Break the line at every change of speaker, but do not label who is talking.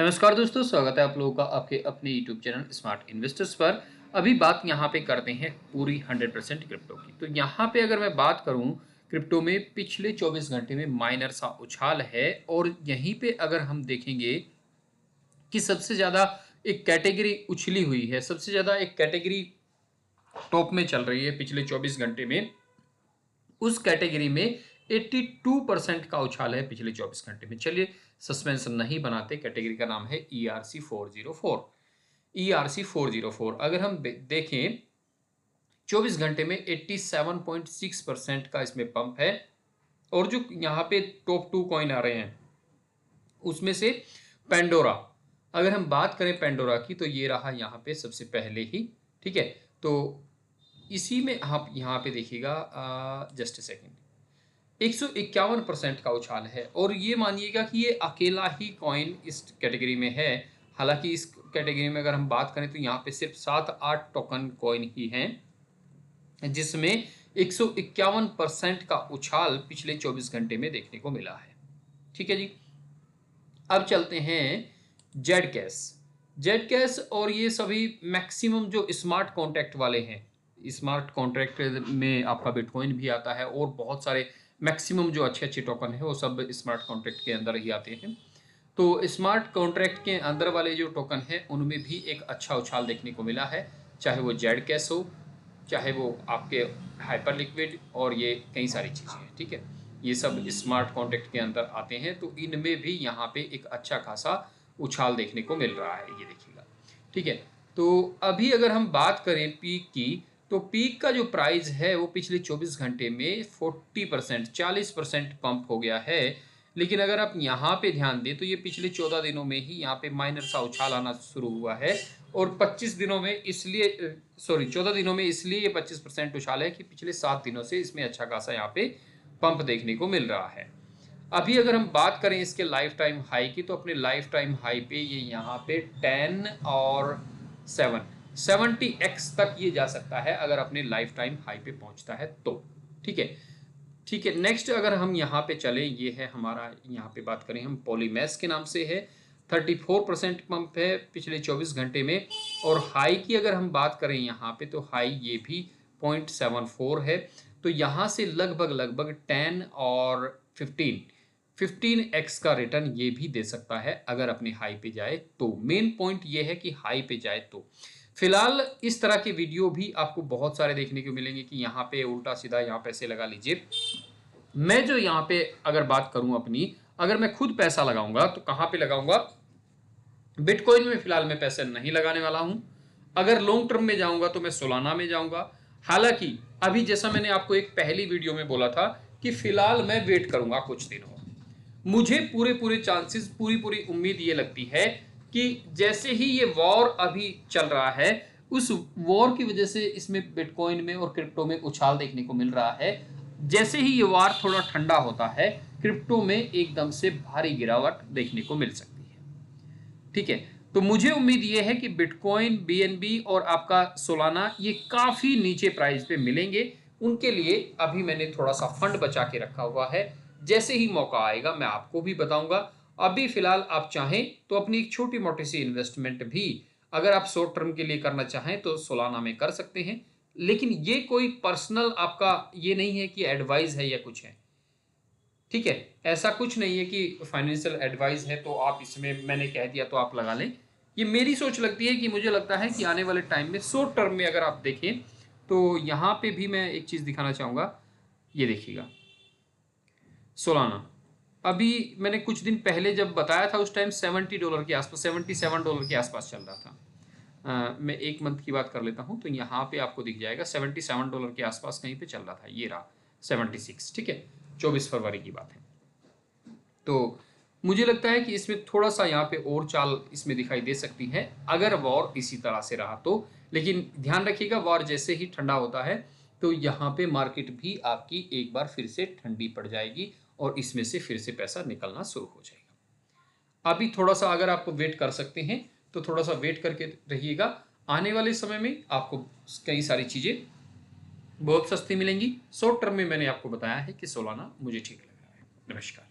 नमस्कार दोस्तों, स्वागत है आप लोगों का आपके अपने यूट्यूब चैनल स्मार्ट इन्वेस्टर्स पर। अभी बात यहाँ पे करते हैं पूरी 100% क्रिप्टो की। तो यहाँ पे अगर मैं बात करूँ, क्रिप्टो में पिछले 24 घंटे में माइनर सा उछाल है और यहीं पे अगर हम देखेंगे कि सबसे ज़्यादा एक कैटेगरी उछली हुई है, सबसे ज़्यादा एक कैटेगरी टॉप में चल रही है पिछले 24 घंटे में। उस कैटेगरी में 82% का उछाल है पिछले 24 घंटे में। चलिए सस्पेंस नहीं बनाते, कैटेगरी का नाम है ERC404। ERC404 अगर हम देखें 24 घंटे में 87.6% का इसमें पंप है। और जो यहाँ पे टॉप 2 कॉइन आ रहे हैं उसमें से पेंडोरा, अगर हम बात करें पेंडोरा की तो ये रहा यहाँ पे सबसे पहले ही। ठीक है, तो इसी में आप यहाँ पे देखिएगा, जस्ट ए सेकेंड, 151% का उछाल है। और ये मानिएगा कि ये अकेला ही कॉइन इस कैटेगरी में है। हालांकि इस कैटेगरी में अगर हम बात करें तो यहाँ पे सिर्फ 7-8 टोकन कॉइन ही हैं, जिसमें 151% का उछाल पिछले 24 घंटे में देखने को मिला है। ठीक है जी, अब चलते हैं जेड कैश। जेड कैश और ये सभी मैक्सिमम जो स्मार्ट कॉन्ट्रैक्ट वाले हैं, स्मार्ट कॉन्ट्रैक्ट में आपका बिटकॉइन भी आता है और बहुत सारे मैक्सिमम जो अच्छे अच्छे टोकन है वो सब स्मार्ट कॉन्ट्रैक्ट के अंदर ही आते हैं। तो स्मार्ट कॉन्ट्रैक्ट के अंदर वाले जो टोकन है उनमें भी एक अच्छा उछाल देखने को मिला है, चाहे वो जेड कैश हो, चाहे वो आपके हाइपर लिक्विड और ये कई सारी चीज़ें हैं। ठीक है, ये सब स्मार्ट कॉन्ट्रैक्ट के अंदर आते हैं, तो इनमें भी यहाँ पे एक अच्छा खासा उछाल देखने को मिल रहा है, ये देखिएगा। ठीक है, तो अभी अगर हम बात करें पीक की, तो पीक का जो प्राइस है वो पिछले 24 घंटे में 40% पंप हो गया है। लेकिन अगर आप यहाँ पे ध्यान दें तो ये पिछले 14 दिनों में ही यहाँ पे माइनर सा उछाल आना शुरू हुआ है। और 25 दिनों में इसलिए, सॉरी 14 दिनों में इसलिए ये 25% उछाल है कि पिछले 7 दिनों से इसमें अच्छा खासा यहाँ पे पंप देखने को मिल रहा है। अभी अगर हम बात करें इसके लाइफ टाइम हाई की, तो अपने लाइफ टाइम हाई पे ये यहाँ पे 10 और 70x तक ये जा सकता है अगर अपने लाइफ टाइम हाई पे पहुंचता है तो। ठीक है, ठीक है, नेक्स्ट अगर हम यहाँ पे चले, ये है हमारा, यहाँ पे बात करें हम पॉलीमेस के नाम से है। 34% पंप है पिछले 24 घंटे में। और हाई की अगर हम बात करें यहाँ पे, तो हाई ये भी 0.74 है। तो यहाँ से लगभग लगभग 10 और 15x का रिटर्न ये भी दे सकता है अगर अपने हाई पे जाए तो। मेन पॉइंट ये है कि हाई पे जाए तो। फिलहाल इस तरह के वीडियो भी आपको बहुत सारे देखने को मिलेंगे कि यहाँ पे उल्टा सीधा यहाँ पैसे लगा लीजिए। मैं जो यहाँ पे अगर बात करूं अपनी, अगर मैं खुद पैसा लगाऊंगा तो कहाँ पे लगाऊंगा? बिटकॉइन में फिलहाल मैं पैसे नहीं लगाने वाला हूं। अगर लॉन्ग टर्म में जाऊंगा तो मैं सोलाना में जाऊंगा। हालांकि अभी जैसा मैंने आपको एक पहली वीडियो में बोला था कि फिलहाल मैं वेट करूंगा कुछ दिनों। मुझे पूरे पूरे चांसेस, पूरी पूरी उम्मीद ये लगती है कि जैसे ही ये वॉर अभी चल रहा है, उस वॉर की वजह से इसमें बिटकॉइन में और क्रिप्टो में उछाल देखने को मिल रहा है। जैसे ही ये वार थोड़ा ठंडा होता है, क्रिप्टो में एकदम से भारी गिरावट देखने को मिल सकती है। ठीक है, तो मुझे उम्मीद ये है कि बिटकॉइन, बीएनबी और आपका सोलाना ये काफी नीचे प्राइस पे मिलेंगे। उनके लिए अभी मैंने थोड़ा सा फंड बचा के रखा हुआ है, जैसे ही मौका आएगा मैं आपको भी बताऊंगा। अभी फिलहाल आप चाहें तो अपनी एक छोटी मोटी सी इन्वेस्टमेंट भी अगर आप शॉर्ट टर्म के लिए करना चाहें तो सोलाना में कर सकते हैं। लेकिन ये कोई पर्सनल आपका ये नहीं है कि एडवाइस है या कुछ है। ठीक है, ऐसा कुछ नहीं है कि फाइनेंशियल एडवाइस है तो आप इसमें मैंने कह दिया तो आप लगा लें। ये मेरी सोच लगती है कि मुझे लगता है कि आने वाले टाइम में शॉर्ट टर्म में अगर आप देखें तो यहाँ पे भी मैं एक चीज़ दिखाना चाहूँगा। ये देखिएगा सोलाना, अभी मैंने कुछ दिन पहले जब बताया था उस टाइम $70 के आसपास, $77 के आसपास चल रहा था। मैं एक मंथ की बात कर लेता हूँ तो यहाँ पे आपको दिख जाएगा $77 के आसपास कहीं पे चल रहा था। ये रहा 76। ठीक है, 24 फरवरी की बात है। तो मुझे लगता है कि इसमें थोड़ा सा यहाँ पे और चाल इसमें दिखाई दे सकती है अगर वॉर इसी तरह से रहा तो। लेकिन ध्यान रखिएगा, वॉर जैसे ही ठंडा होता है तो यहाँ पे मार्केट भी आपकी एक बार फिर से ठंडी पड़ जाएगी और इसमें से फिर से पैसा निकलना शुरू हो जाएगा। अभी थोड़ा सा अगर आप वेट कर सकते हैं तो थोड़ा सा वेट करके रहिएगा। आने वाले समय में आपको कई सारी चीज़ें बहुत सस्ती मिलेंगी। शॉर्ट टर्म में मैंने आपको बताया है कि सोलाना मुझे ठीक लग रहा है। नमस्कार।